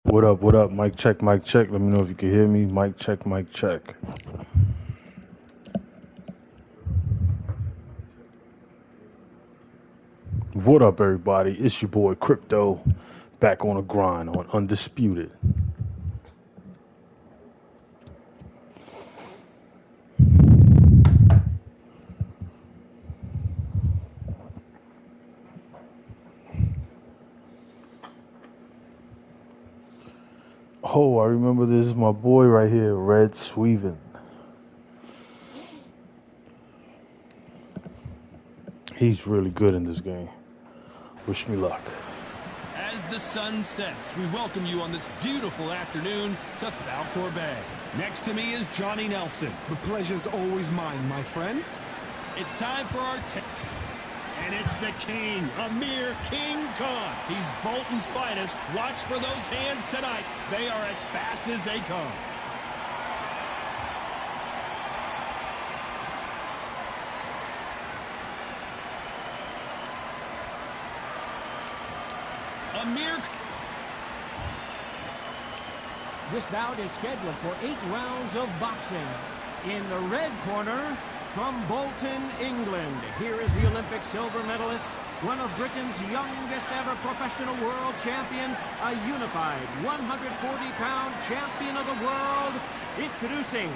What up? What up? Mic check, mic check. Let me know if you can hear me. Mic check, mic check. What up, everybody? It's your boy Crypto, back on a grind on Undisputed. Oh, I remember this is my boy right here, Red Sweven. He's really good in this game. Wish me luck. As the sun sets, we welcome you on this beautiful afternoon to Falcor Bay. Next to me is Johnny Nelson. The pleasure's always mine, my friend. It's time for our tip. And it's the king, Amir King Khan. He's Bolton's finest. Watch for those hands tonight. They are as fast as they come. Amir. This bout is scheduled for 8 rounds of boxing. In the red corner, from Bolton, England, here is the Olympic silver medalist, one of Britain's youngest ever professional world champion, a unified 140-pound champion of the world, introducing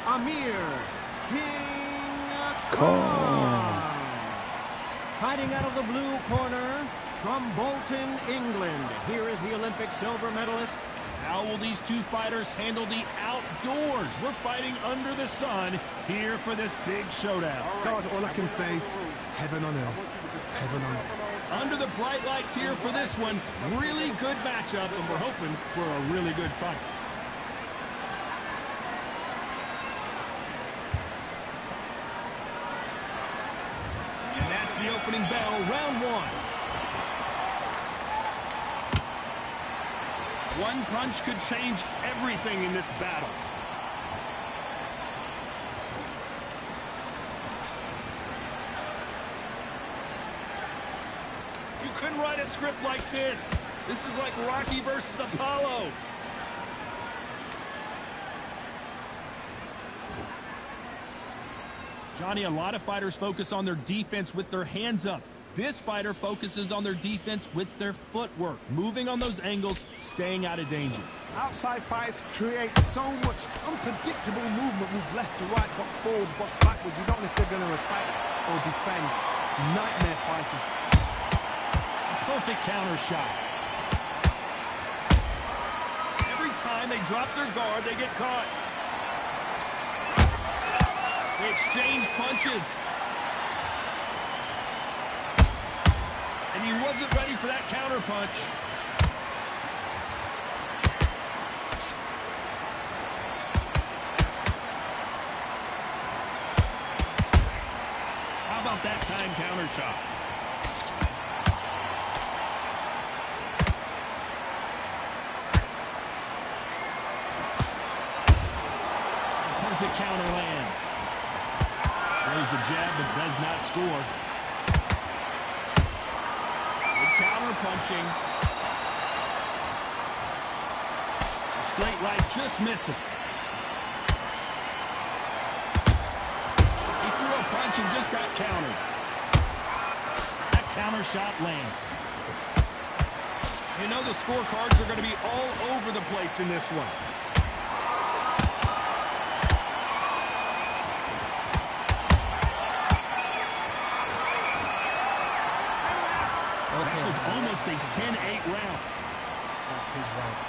Amir King Khan. Fighting out of the blue corner, from Bolton, England, here is the Olympic silver medalist. How will these two fighters handle the outdoors? We're fighting under the sun here for this big showdown. Todd, all I can say, heaven on earth. Heaven on earth. Under the bright lights here for this one. Really good matchup, and we're hoping for a really good fight. And that's the opening bell, round one. One punch could change everything in this battle. You couldn't write a script like this. This is like Rocky versus Apollo. Johnny, a lot of fighters focus on their defense with their hands up. This fighter focuses on their defense with their footwork, moving on those angles, staying out of danger. Outside fights create so much unpredictable movement. Move left to right, box forward, box backwards. You don't know if they're going to attack or defend. Nightmare fighters. A perfect counter shot. Every time they drop their guard, they get caught. They exchange punches. And he wasn't ready for that counter punch. How about that time counter shot? Perfect counter lands. Throws the jab but does not score. Punching. A straight right just misses. He threw a punch and just got countered. That counter shot lands. You know the scorecards are going to be all over the place in this one. Almost a 10-8 round. That's his right.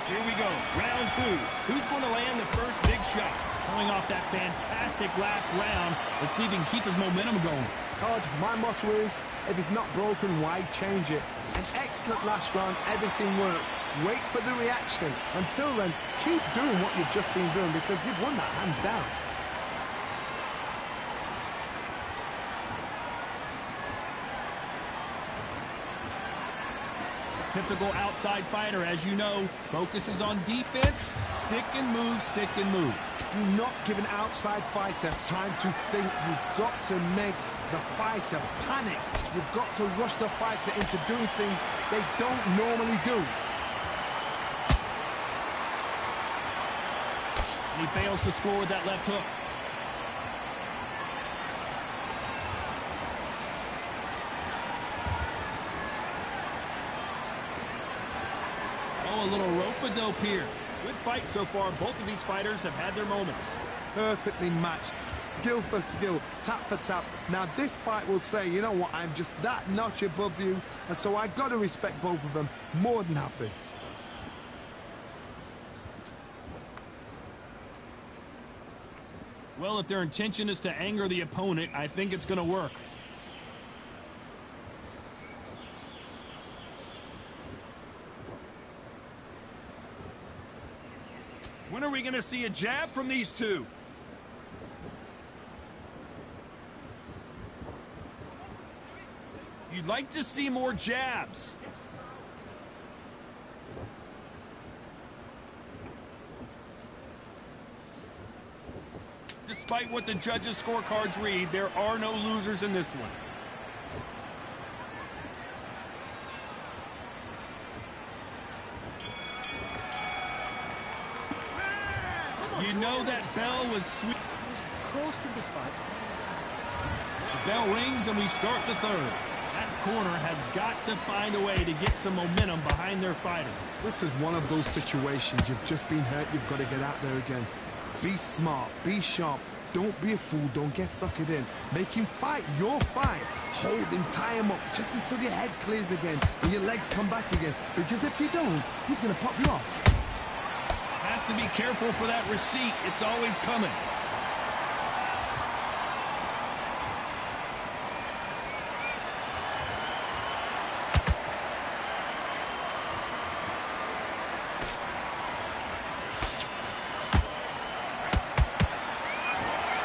Here we go, round two. Who's going to land the first big shot? Coming off that fantastic last round, let's see if he can keep his momentum going. Todd, my motto is, if it's not broken, why change it? An excellent last round, everything works. Wait for the reaction. Until then, keep doing what you've just been doing because you've won that hands down. Typical outside fighter, as you know, focuses on defense, stick and move, stick and move. Do not give an outside fighter time to think. You've got to make the fighter panic. You've got to rush the fighter into doing things they don't normally do. He fails to score with that left hook. Oh, a little rope-a-dope here. Good fight so far. Both of these fighters have had their moments. Perfectly matched, skill for skill, tap for tap. Now this fight will say, you know what, I'm just that notch above you, and so I got to respect both of them. More than happy. Well, if their intention is to anger the opponent, I think it's going to work. When are we going to see a jab from these two? You'd like to see more jabs. Despite what the judges' scorecards read, there are no losers in this one. You know that bell was sweet. Close to this fight. The bell rings and we start the third. That corner has got to find a way to get some momentum behind their fighter. This is one of those situations. You've just been hurt. You've got to get out there again. Be smart. Be sharp. Don't be a fool. Don't get suckered in. Make him fight your fight. Hold him, tie him up, just until your head clears again and your legs come back again. Because if you don't, he's going to pop you off. Has to be careful for that receipt. It's always coming.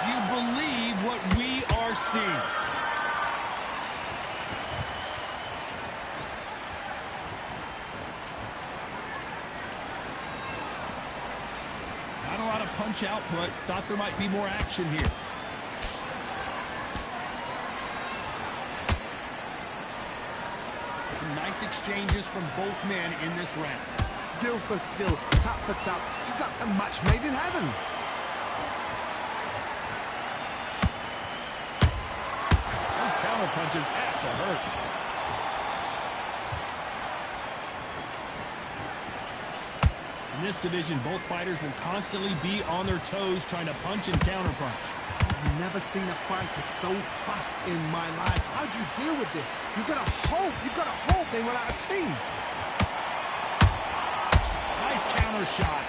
Do you believe what we are seeing? Not a lot of punch output. Thought there might be more action here. Some nice exchanges from both men in this round. Skill for skill, tap for tap. Just like a match made in heaven. Those counter punches have to hurt. In this division, both fighters will constantly be on their toes trying to punch and counterpunch. I've never seen a fighter so fast in my life. How do you deal with this? You've got to hope they run out of steam. Nice counter shot.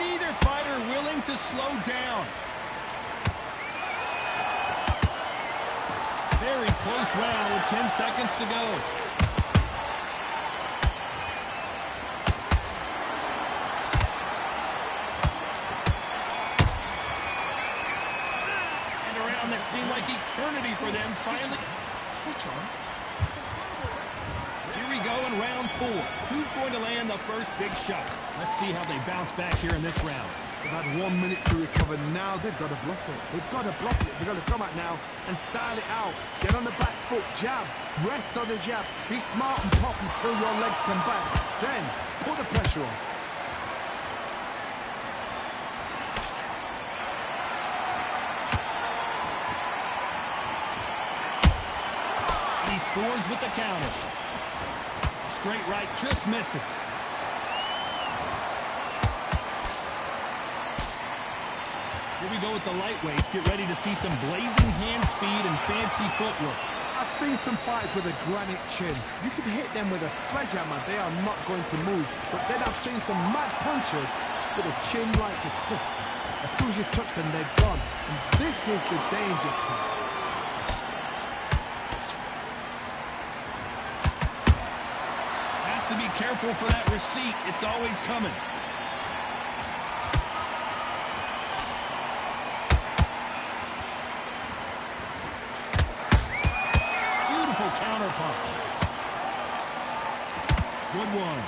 Neither fighter willing to slow down. Very close round with 10 seconds to go. That seemed like eternity for them finally. Switch on. Here we go in round 4. Who's going to land the first big shot? Let's see how they bounce back here in this round. They've had 1 minute to recover. Now they've got to bluff it. They've got to bluff it. They've got to come out now and style it out. Get on the back foot, jab, rest on the jab. Be smart and pop until your legs come back. Then put the pressure on. He scores with the counter. Straight right just misses. Here we go with the lightweights. Get ready to see some blazing hand speed and fancy footwork. I've seen some fights with a granite chin. You can hit them with a sledgehammer. They are not going to move. But then I've seen some mad punchers with a chin like a tusk. As soon as you touch them, they're gone. And this is the danger spot. Has to be careful for that receipt. It's always coming. Beautiful counter punch. Good one.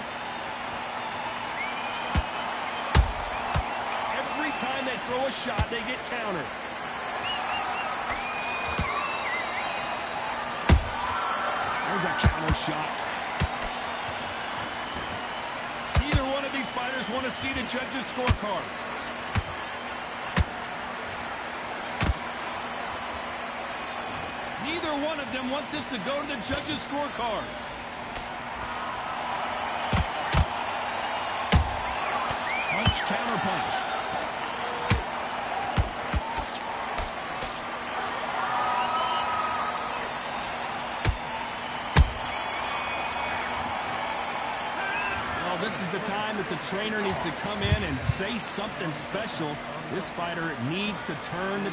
Every time they throw a shot, they get countered. There's a counter shot. to see the judges' scorecards. Neither one of them want this to go to the judges' scorecards. Punch, counter punch. Well, this is the time that the trainer needs to come in and say something special. This fighter needs to turn the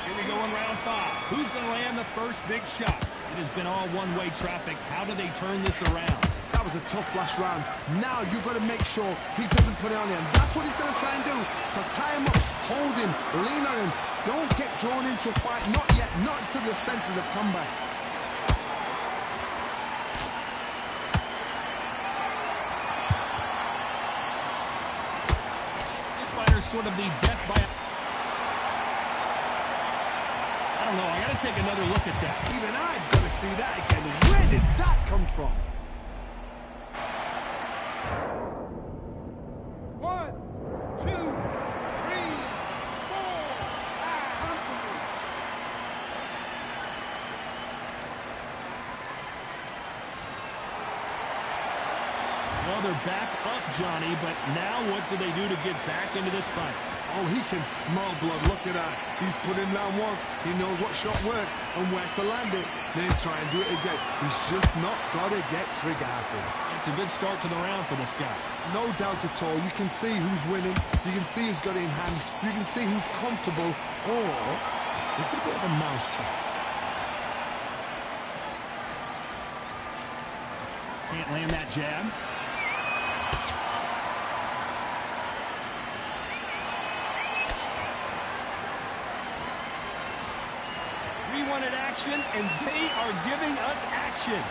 Here we go in round 5. Who's going to land the first big shot? It has been all one-way traffic. How do they turn this around? That was a tough last round. Now you've got to make sure he doesn't put it on him. That's what he's going to try and do. So tie him up, hold him, lean on him. Don't get drawn into a fight. Not yet. Not until the senses have come back. This fighter's sort of the death by... I don't know. I got to take another look at that. Even I've got to see that again. Where did that come from? 1, 2, 3, 4, 5. Well, they're back up, Johnny, but now what do they do to get back into this fight? Oh, he can smell blood. Look at that. He's put him down once. He knows what shot works and where to land it. Then try and do it again. He's just not got to get trigger happy. It's a good start to the round for this guy. No doubt at all. You can see who's winning. You can see who's got it in hand. You can see who's comfortable. Or it's a bit of a mousetrap. Can't land that jab. We wanted action, and they are giving us action.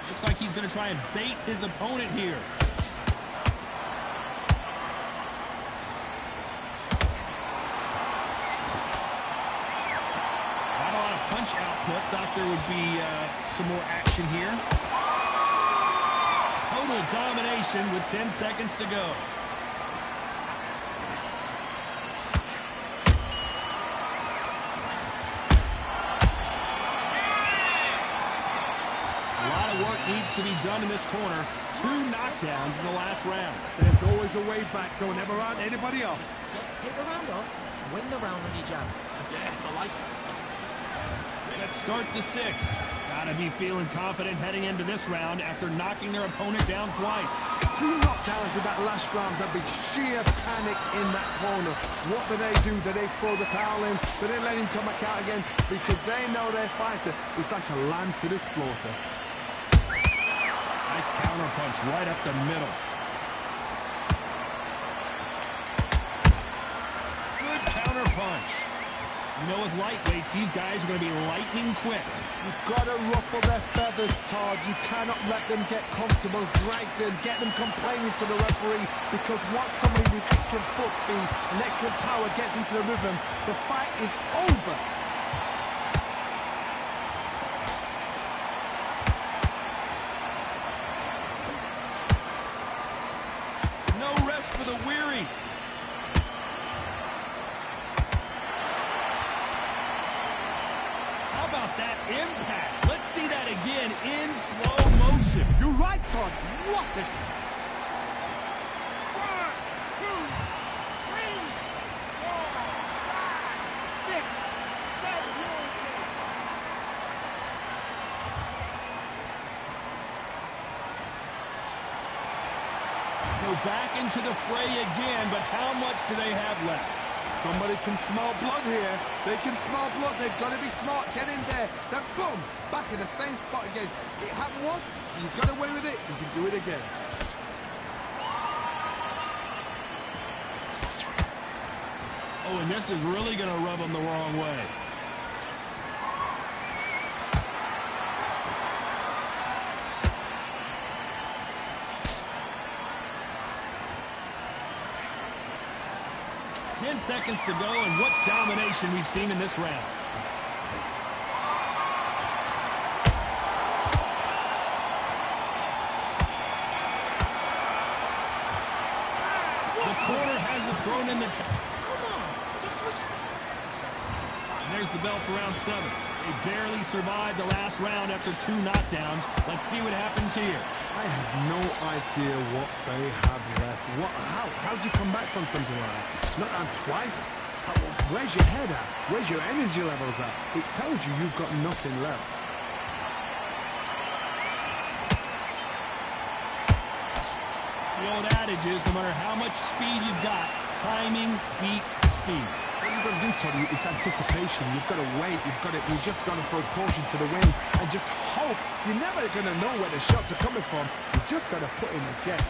Looks like he's going to try and bait his opponent here. Not a lot of punch output. Thought there would be some more action here. Total domination with 10 seconds to go. Work needs to be done in this corner. 2 knockdowns in the last round. There's always a way back. Don't ever round anybody off. Take the round off. Win the round on each jab. Yes, I like it. Let's start the 6th. Gotta be feeling confident heading into this round after knocking their opponent down twice. 2 knockdowns in that last round. There'd be sheer panic in that corner. What do? Do they throw the towel in? Do they let him come back out again? Because they know their fighter is like a lamb to the slaughter. Nice counter punch right up the middle. Good counter punch. You know, with lightweights, these guys are going to be lightning quick. You've got to ruffle their feathers, Todd. You cannot let them get comfortable, drag them, get them complaining to the referee, because once somebody with excellent foot speed and excellent power gets into the rhythm, the fight is over. For the weary. How about that impact? Let's see that again in slow motion. You're right, Todd. What a... 1, 2, 3, 4, 5, 6, 7, So back into the fray again, but how much do they have left? Somebody can smell blood here. They can smell blood. They've got to be smart. Get in there. Then boom, back in the same spot again. It happened once. You got away with it. You can do it again. Oh, and this is really going to rub them the wrong way. Seconds to go, and what domination we've seen in this round. throwing in the... Come on. Just switch. And there's the bell for round 7. They barely survived the last round after 2 knockdowns. Let's see what happens here. I have no idea what they have left. How do you come back from something like that? Not down twice? Where's your head at? Where's your energy levels at? It tells you you've got nothing left. The old adage is, no matter how much speed you've got, timing beats speed. What you've got to do, Teddy, is anticipation. You've got to wait. You just got to throw caution to the wind and just hope. You're never going to know where the shots are coming from. You've just got to put in a guess.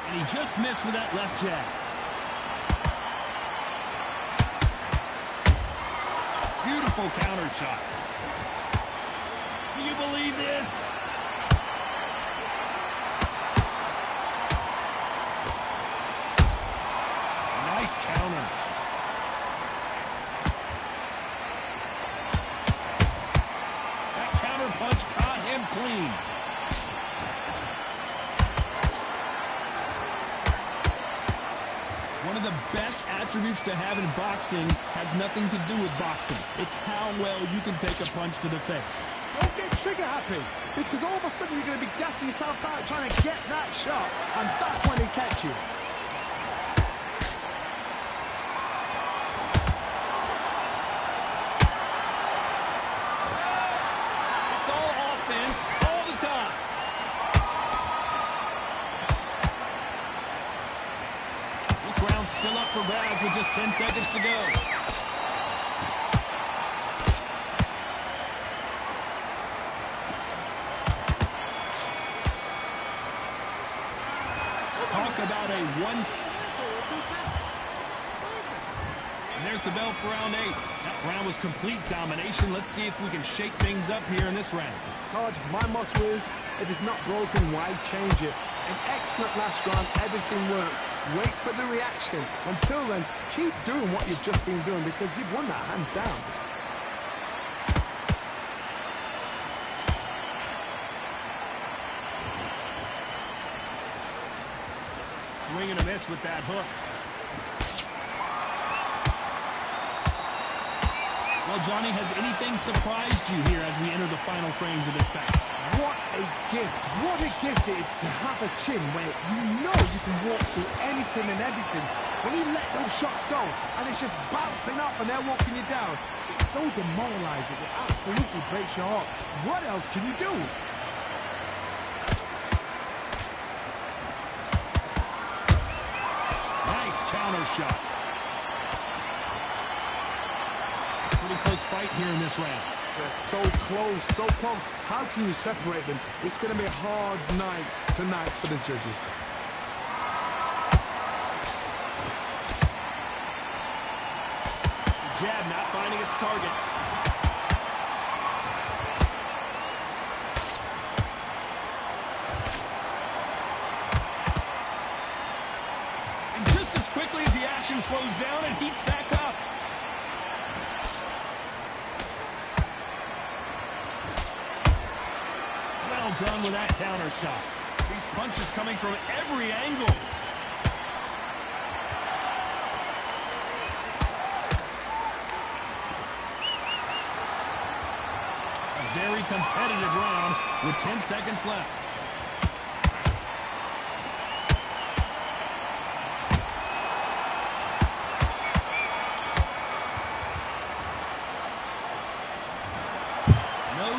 And he just missed with that left jab. Beautiful counter shot. Do you believe this? Nice counter. That counter punch caught him clean. One of the best attributes to have in boxing has nothing to do with boxing. It's how well you can take a punch to the face. Don't get trigger happy, because all of a sudden you're going to be gassing yourself out trying to get that shot, and that's when he catch you. It's all offense all the time. This round's still up for grabs with just 10 seconds to go. Talk about a one... And there's the bell for round 8. That round was complete domination. Let's see if we can shake things up here in this round. Todd, my motto is, if it's not broken, why change it? An excellent last round, everything works. Wait for the reaction. Until then, keep doing what you've just been doing, because you've won that hands down. Swing and a miss with that hook. Well, Johnny, has anything surprised you here as we enter the final frames of this battle? What a gift. What a gift it is to have a chin where you know you can walk through anything and everything. When you let those shots go and it's just bouncing up and they're walking you down, it's so demoralizing. It absolutely breaks your heart. What else can you do? Nice counter shot. Pretty close fight here in this round. They're so close, so close. How can you separate them? It's going to be a hard night tonight for the judges. The jab not finding its target. And just as quickly as the action slows down, it heats back up. Well done with that counter shot. These punches coming from every angle. A very competitive round with 10 seconds left.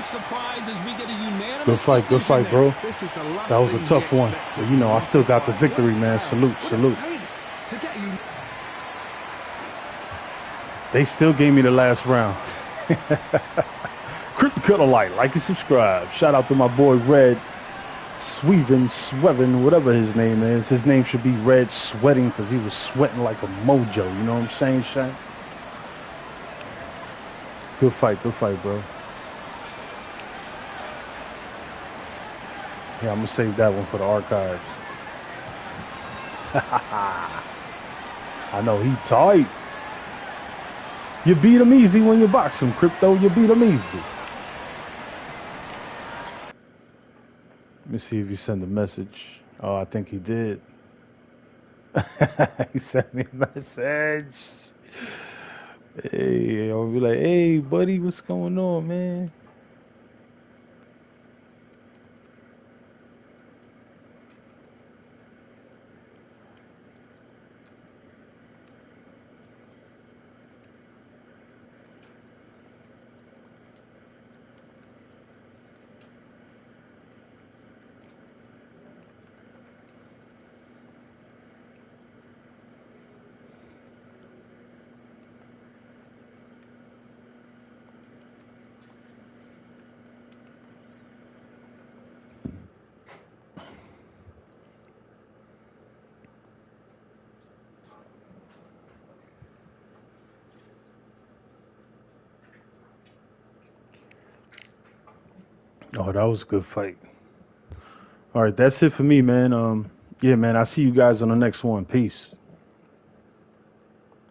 Surprise as we get a unanimous Good fight, bro. This is the last That was a thing tough we one. expected. But, you know, I still got the victory, man. Salute. Pace to get you. They still gave me the last round. Cut a like and subscribe. Shout out to my boy Red Swevin, whatever his name is. His name should be Red Sweating because he was sweating like a mojo. You know what I'm saying, Shane? Good fight, bro. Yeah, I'm going to save that one for the archives. I know, he tight. You beat him easy when you box him, Crypto. You beat him easy. Let me see if he sent a message. Oh, I think he did. He sent me a message. Hey, I'll be like, hey, buddy, what's going on, man? Oh, that was a good fight. All right, that's it for me, man. Yeah, man, I'll see you guys on the next one. Peace.